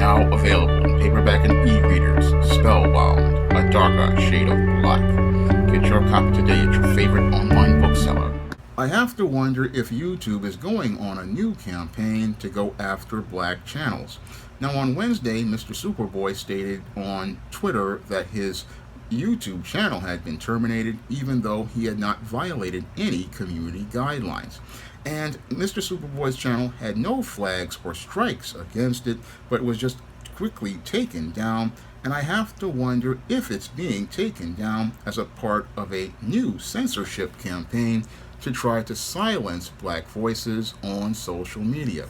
Now available in paperback and e-readers, Spellbound, A Darker Shade of Black. Get your copy today at your favorite online bookseller. I have to wonder if YouTube is going on a new campaign to go after black channels. Now on Wednesday, Mr. Superboy stated on Twitter that his YouTube channel had been terminated even though he had not violated any community guidelines. And Mr. Superboy's channel had no flags or strikes against it, but was just quickly taken down. And I have to wonder if it's being taken down as a part of a new censorship campaign to try to silence black voices on social media.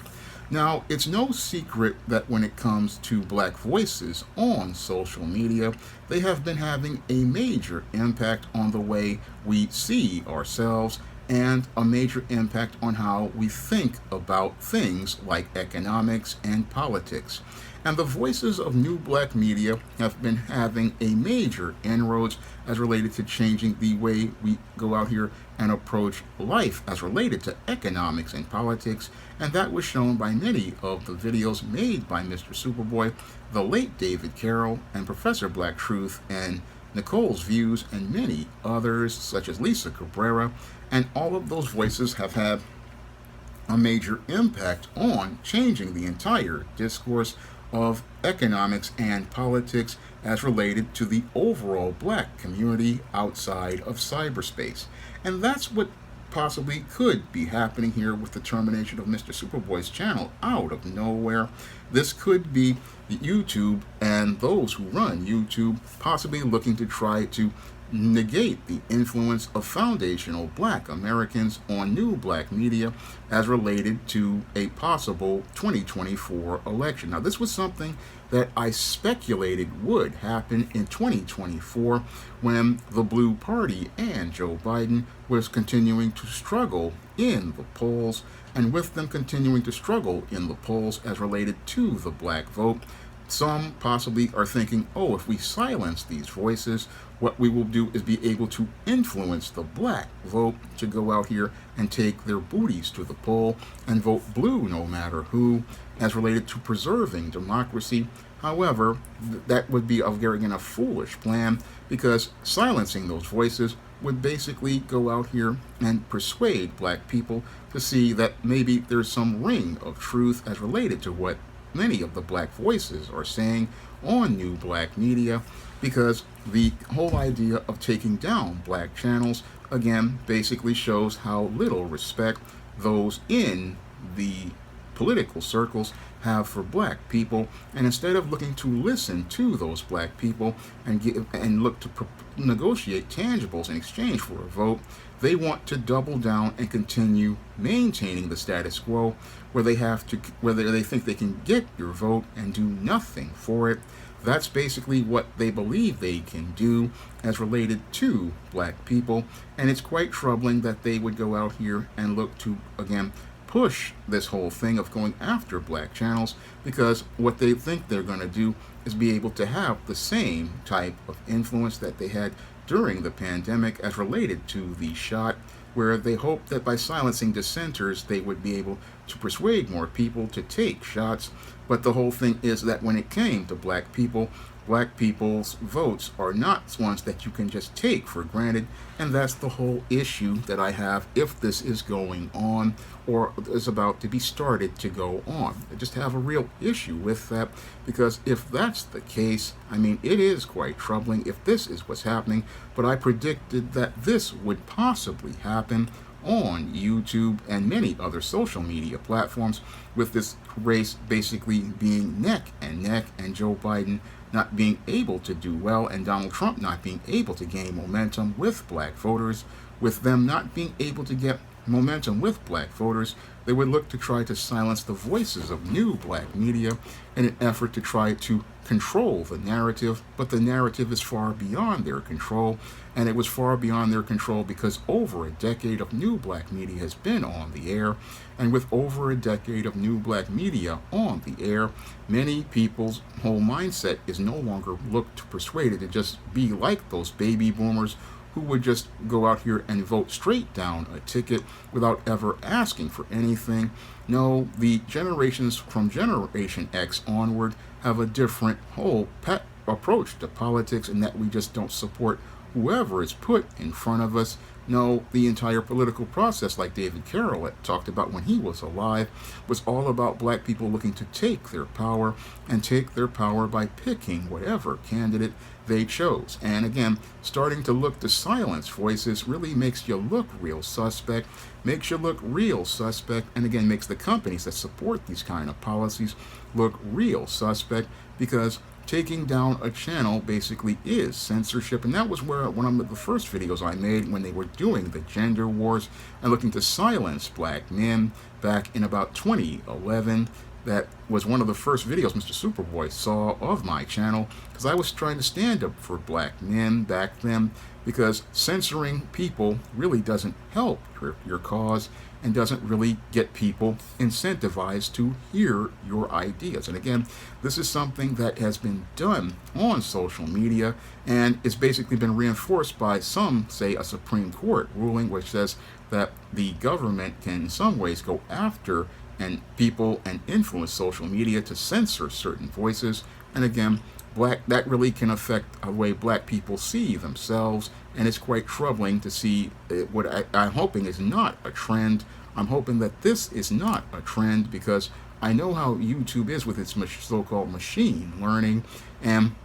Now, it's no secret that when it comes to black voices on social media, they have been having a major impact on the way we see ourselves and a major impact on how we think about things like economics and politics. And the voices of new black media have been having a major inroads as related to changing the way we go out here and approach life as related to economics and politics. And that was shown by many of the videos made by Mr. Superboy, the late David Carroll, and Professor Black Truth, and Nicole's Views, and many others such as Lisa Cabrera. And all of those voices have had a major impact on changing the entire discourse of economics and politics as related to the overall black community outside of cyberspace. And that's what possibly could be happening here with the termination of Mr. Superboy's channel out of nowhere. This could be YouTube and those who run YouTube possibly looking to try to negate the influence of foundational black Americans on new black media as related to a possible 2024 election. Now, this was something that I speculated would happen in 2024 when the Blue Party and Joe Biden was continuing to struggle in the polls, and with them continuing to struggle in the polls as related to the black vote, some possibly are thinking, oh, if we silence these voices, what we will do is be able to influence the black vote to go out here and take their booties to the poll and vote blue no matter who, as related to preserving democracy. However, that would be a very foolish plan, because silencing those voices would basically go out here and persuade black people to see that maybe there's some ring of truth as related to what many of the black voices are saying on new black media, because the whole idea of taking down black channels, again, basically shows how little respect those in the political circles have for black people. And instead of looking to listen to those black people and look to negotiate tangibles in exchange for a vote, they want to double down and continue maintaining the status quo where they think they can get your vote and do nothing for it. That's basically what they believe they can do as related to black people. And it's quite troubling that they would go out here and look to, again, push this whole thing of going after black channels, because what they think they're going to do is be able to have the same type of influence that they had during the pandemic as related to the shot, where they hope that by silencing dissenters they would be able to persuade more people to take shots. But the whole thing is that when it came to black people's votes are not ones that you can just take for granted. And that's the whole issue that I have if this is going on or is about to be started to go on. I just have a real issue with that, because if that's the case, I mean, it is quite troubling if this is what's happening. But I predicted that this would possibly happen on YouTube and many other social media platforms, with this race basically being neck and neck, and Joe Biden not being able to do well, and Donald Trump not being able to gain momentum with black voters. With them not being able to get momentum with black voters, they would look to try to silence the voices of new black media in an effort to try to control the narrative. But the narrative is far beyond their control, and it was far beyond their control because over a decade of new black media has been on the air. And with over a decade of new black media on the air, many people's whole mindset is no longer looked to persuade it to just be like those baby boomers who would just go out here and vote straight down a ticket without ever asking for anything. No, the generations from Generation X onward have a different whole approach to politics, and that we just don't support whoever is put in front of us. No, the entire political process, like David Carroll had talked about when he was alive, was all about black people looking to take their power, and take their power by picking whatever candidate they chose. And again, starting to look to silence voices really makes you look real suspect, and again makes the companies that support these kind of policies look real suspect, because taking down a channel basically is censorship. And that was where one of the first videos I made when they were doing the gender wars and looking to silence black men back in about 2011. That was one of the first videos Mr. Superboy saw of my channel, because I was trying to stand up for black men back then, because censoring people really doesn't help your cause and doesn't really get people incentivized to hear your ideas. And again, this is something that has been done on social media, and it's basically been reinforced by some, say, a Supreme Court ruling which says that the government can in some ways go after and people and influence social media to censor certain voices. And again, that really can affect the way black people see themselves, and it's quite troubling to see what I'm hoping is not a trend. I'm hoping that this is not a trend, because I know how YouTube is with its so-called machine learning. And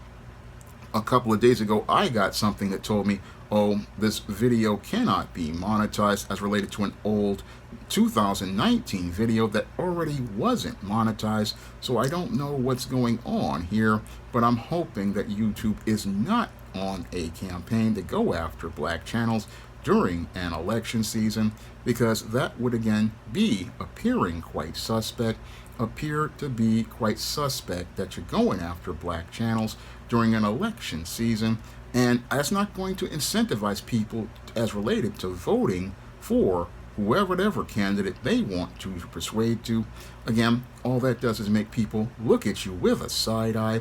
a couple of days ago, I got something that told me, oh, this video cannot be monetized, as related to an old 2019 video that already wasn't monetized. So I don't know what's going on here, but I'm hoping that YouTube is not on a campaign to go after black channels during an election season, because that would again be appear to be quite suspect that you're going after black channels during an election season. And that's not going to incentivize people as related to voting for whatever candidate they want to persuade to. Again, all that does is make people look at you with a side eye,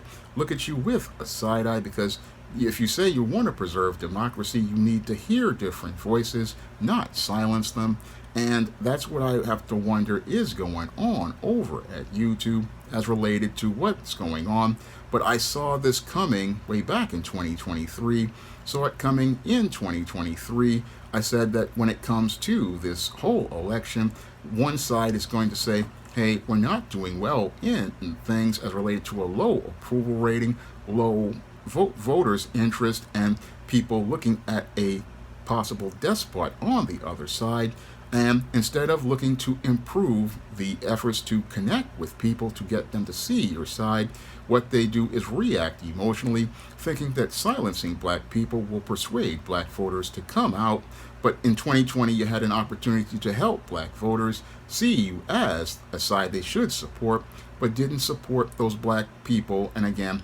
because if you say you want to preserve democracy, you need to hear different voices, not silence them. And that's what I have to wonder is going on over at YouTube as related to what's going on. But I saw this coming way back in 2023, saw it coming in 2023. I said that when it comes to this whole election, one side is going to say, hey, we're not doing well in things as related to a low approval rating, low voters' interest, and people looking at a possible despot on the other side. And instead of looking to improve the efforts to connect with people to get them to see your side, what they do is react emotionally, thinking that silencing black people will persuade black voters to come out. But in 2020, you had an opportunity to help black voters see you as a side they should support, but didn't support those black people. And again,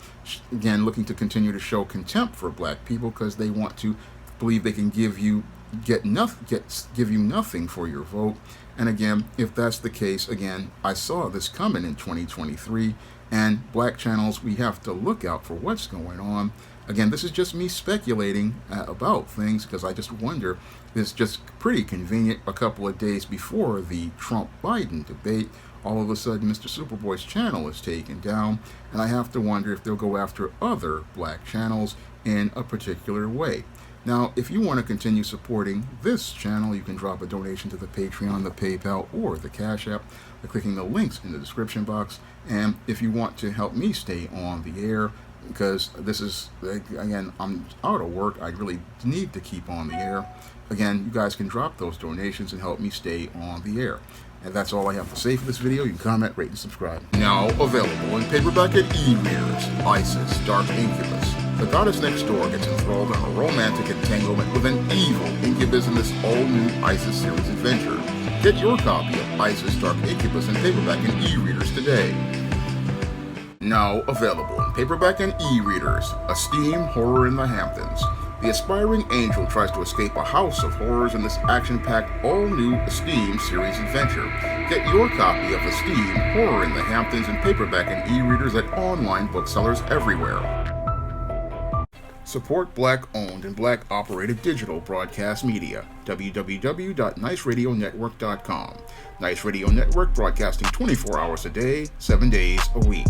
looking to continue to show contempt for black people because they want to believe they can give you nothing for your vote. And again, if that's the case, again, I saw this coming in 2023, and black channels, we have to look out for what's going on. Again, this is just me speculating about things, because I just wonder, it's just pretty convenient a couple of days before the Trump-Biden debate, all of a sudden Mr. Superboy's channel is taken down, and I have to wonder if they'll go after other black channels in a particular way. Now, if you want to continue supporting this channel, you can drop a donation to the Patreon, the PayPal, or the Cash App by clicking the links in the description box. And if you want to help me stay on the air, because this is, again, I'm out of work, I really need to keep on the air. Again, you guys can drop those donations and help me stay on the air. And that's all I have to say for this video. You can comment, rate, and subscribe. Now available in paperback at e-readers, ISIS, Dark Incubus. The goddess next door gets enthralled in a romantic entanglement with an evil incubus in this all-new ISIS series adventure. Get your copy of ISIS, Dark Incubus in paperback and e-readers today. Now available in paperback and e-readers, Esteem Horror in the Hamptons. The aspiring angel tries to escape a house of horrors in this action-packed, all-new Esteem series adventure. Get your copy of Esteem Horror in the Hamptons in paperback and e-readers at online booksellers everywhere. Support Black-owned and Black-operated digital broadcast media. www.niceradionetwork.com. Nice Radio Network, broadcasting 24 hours a day, 7 days a week.